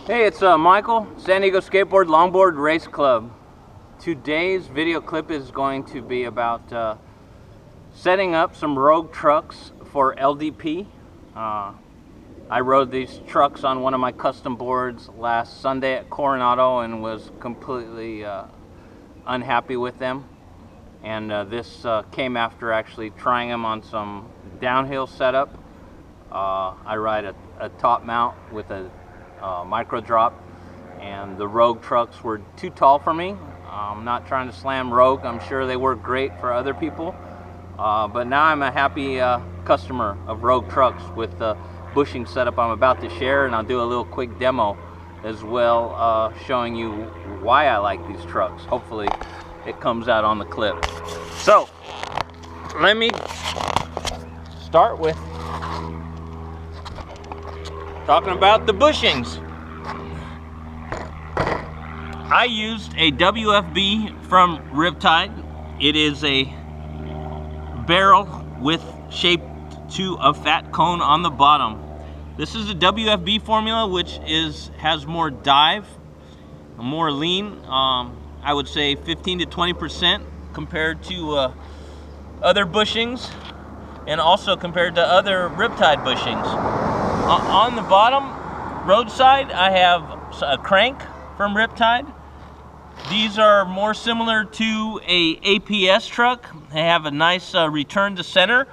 Hey, it's Michael, San Diego Skateboard Longboard Race Club. Today's video clip is going to be about setting up some rogue trucks for LDP. I rode these trucks on one of my custom boards last Sunday at Coronado and was completely unhappy with them. And this came after actually trying them on some downhill setup. I ride a top mount with a micro drop, and the rogue trucks were too tall for me. I'm not trying to slam rogue. I'm sure they work great for other people, but now I'm a happy customer of rogue trucks with the bushing setup I'm about to share, and I'll do a little quick demo as well, showing you why I like these trucks. Hopefully it comes out on the clip. So let me start with talking about the bushings. I used a WFB from Riptide. It is a barrel with shape to a fat cone on the bottom. This is a WFB formula, which has more dive, more lean. I would say 15 to 20% compared to other bushings, and also compared to other Riptide bushings. On the bottom roadside, I have a crank from Riptide. These are more similar to a APS truck. They have a nice return to center.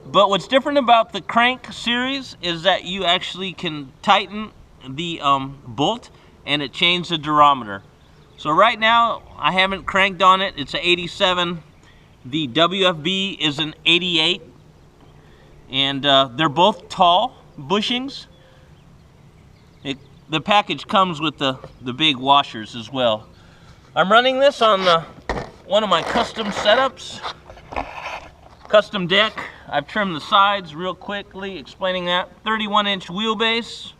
But what's different about the crank series is that you actually can tighten the bolt and it changes the durometer. So right now, I haven't cranked on it. It's an 87. The WFB is an 88. And they're both tall bushings. The package comes with the big washers as well. I'm running this on one of my custom setups, custom deck. I've trimmed the sides real quickly, explaining that. 31-inch wheelbase.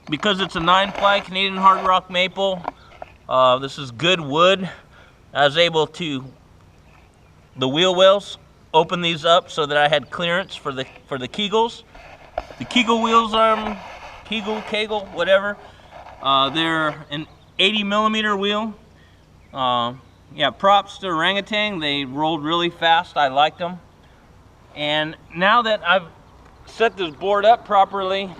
Because it's a 9-ply Canadian hard rock maple, this is good wood. I was able to the wheel wells, open these up so that I had clearance for the Kegels. The Kegel wheels are Kegel, whatever. They're an 80mm wheel. Yeah, props to Orangatang. They rolled really fast. I liked them. And now that I've set this board up properly,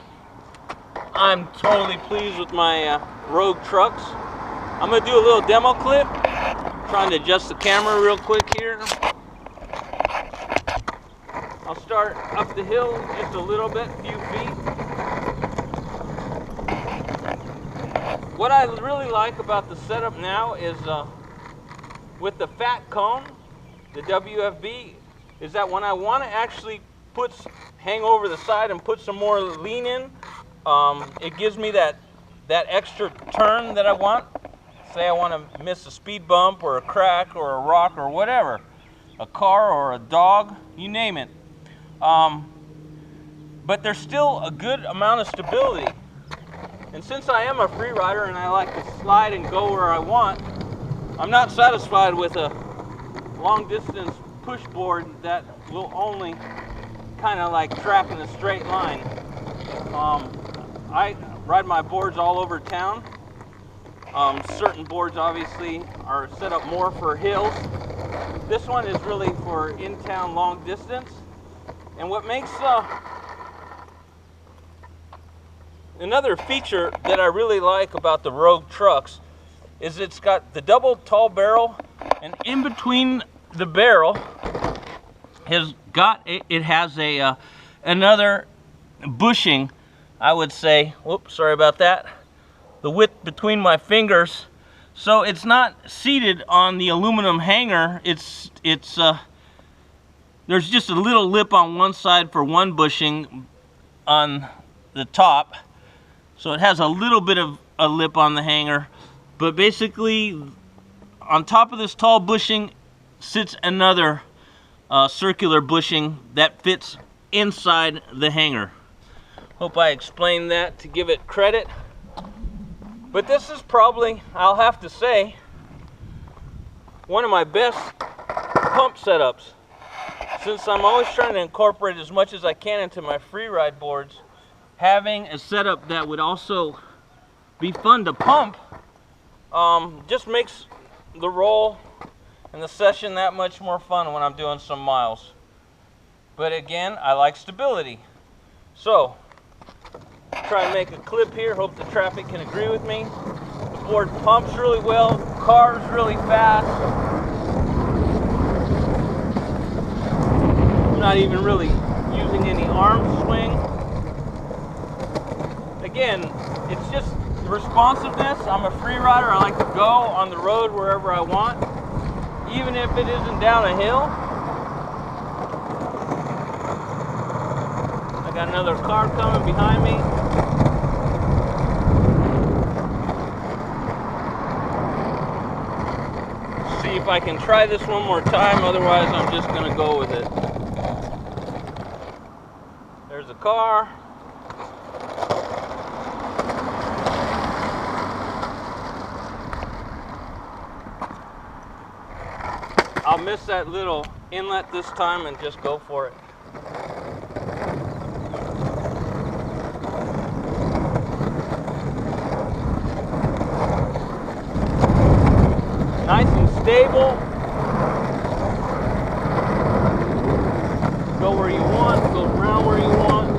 I'm totally pleased with my rogue trucks. I'm gonna do a little demo clip. Trying to adjust the camera real quick here. I'll start up the hill just a little bit, few feet. What I really like about the setup now is with the fat cone, the WFB, is that when I want to actually hang over the side and put some more lean in, it gives me that extra turn that I want. Say I want to miss a speed bump or a crack or a rock or whatever, a car or a dog, you name it. But there's still a good amount of stability. And since I am a free rider and I like to slide and go where I want, I'm not satisfied with a long distance push board that will only kind of like track in a straight line. I ride my boards all over town. Certain boards obviously are set up more for hills. This one is really for in-town long distance. And what makes another feature that I really like about the Rogue trucks is it's got the double tall barrel, and in between the barrel it has a another bushing, I would say. Whoops, sorry about that. The width between my fingers, so it's not seated on the aluminum hanger. There's just a little lip on one side for one bushing on the top, so it has a little bit of a lip on the hanger. But basically, on top of this tall bushing sits another circular bushing that fits inside the hanger. Hope I explained that to give it credit. But this is probably, I'll have to say, one of my best pump setups. since I'm always trying to incorporate as much as I can into my free ride boards, having a setup that would also be fun to pump just makes the roll and the session that much more fun when I'm doing some miles. But again, I like stability. So, try and make a clip here, hope the traffic can agree with me. The board pumps really well, carves really fast. I'm not even really using any arm swing. Again, it's just responsiveness. I'm a free rider. I like to go on the road wherever I want, even if it isn't down a hill. I got another car coming behind me. See if I can try this one more time, otherwise I'm just going to go with it. There's a car. I'll miss that little inlet this time and just go for it. Nice and stable. Go where you want, go around where you want.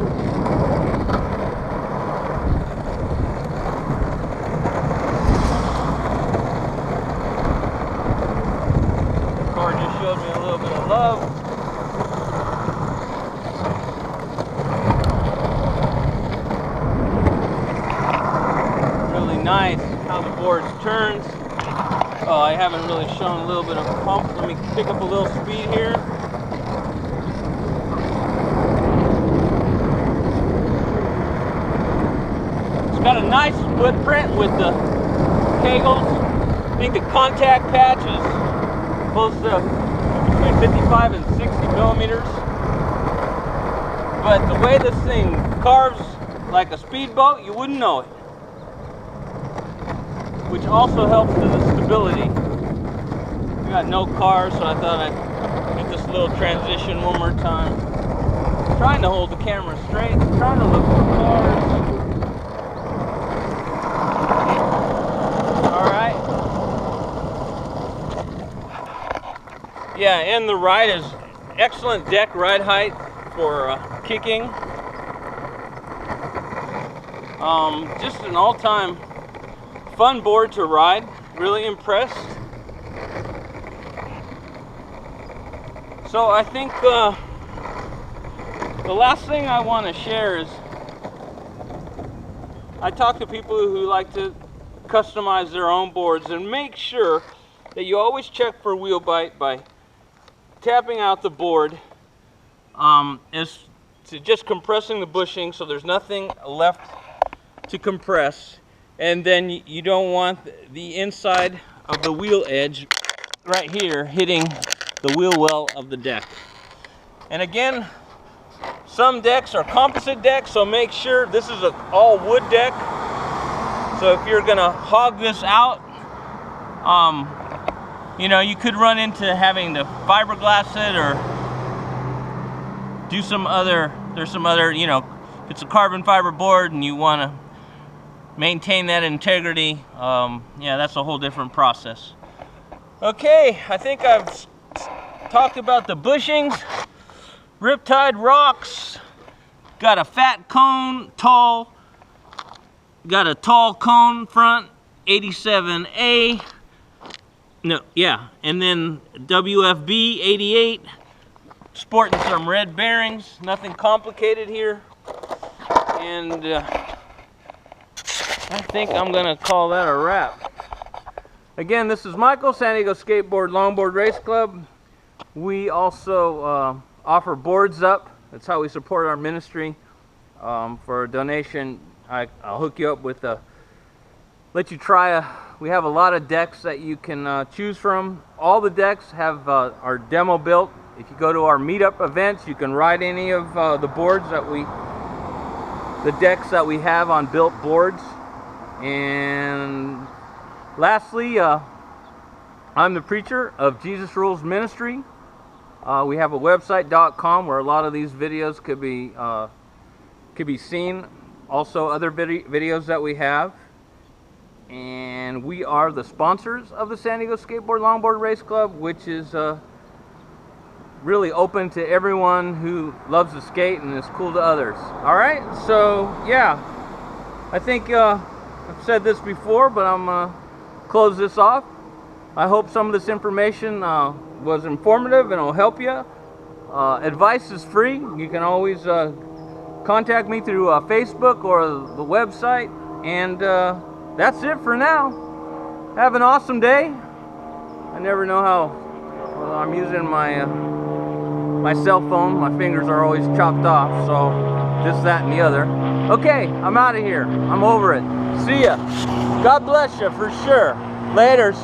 The car just showed me a little bit of love. Really nice how the board turns. Oh, I haven't really shown a little bit of pump. Let me pick up a little speed here. It's got a nice footprint with the Kegels. I think the contact patch is close to between 55 and 60 millimeters. But the way this thing carves like a speedboat, you wouldn't know it. Which also helps to the stability. We got no cars, so I thought I'd get this little transition one more time. Trying to hold the camera straight, trying to look for cars. Alright. Yeah, and the ride is excellent deck ride height for kicking. Just an all-time fun board to ride. Really impressed. So I think the last thing I want to share is I talk to people who like to customize their own boards, and make sure that you always check for wheel bite by tapping out the board as to just compressing the bushing so there's nothing left to compress. And then you don't want the inside of the wheel edge right here hitting the wheel well of the deck. And again, some decks are composite decks, so make sure this is an all wood deck. So if you're gonna hog this out, you know, you could run into having to fiberglass it or do some other, there's some other, you know, if it's a carbon fiber board and you wanna maintain that integrity, yeah, that's a whole different process. Okay, I think I've talked about the bushings. Riptide rocks. Got a fat cone, tall. Got a tall cone front, 87A. No, yeah, and then WFB 88. Sporting some red bearings. Nothing complicated here. And I think I'm gonna call that a wrap. Again, this is Michael, San Diego Skateboard Longboard Race Club. We also offer boards up. That's how we support our ministry. For a donation, I'll hook you up with let you try we have a lot of decks that you can choose from. All the decks have are demo built. If you go to our meetup events, you can ride any of the boards that the decks that we have on built boards. And lastly, I'm the preacher of Jesus Rules Ministry. We have a website.com where a lot of these videos could be seen. Also other videos that we have. And we are the sponsors of the San Diego Skateboard Longboard Race Club, which is really open to everyone who loves to skate and is cool to others. Alright, so yeah, I think I've said this before, but I'm going to close this off. I hope some of this information was informative and will help you. Advice is free. You can always contact me through Facebook or the website. And that's it for now. Have an awesome day. I never know how, well, I'm using my cell phone. My fingers are always chopped off, so this, that, and the other. Okay, I'm out of here. I'm over it. See ya. God bless you for sure. Laters.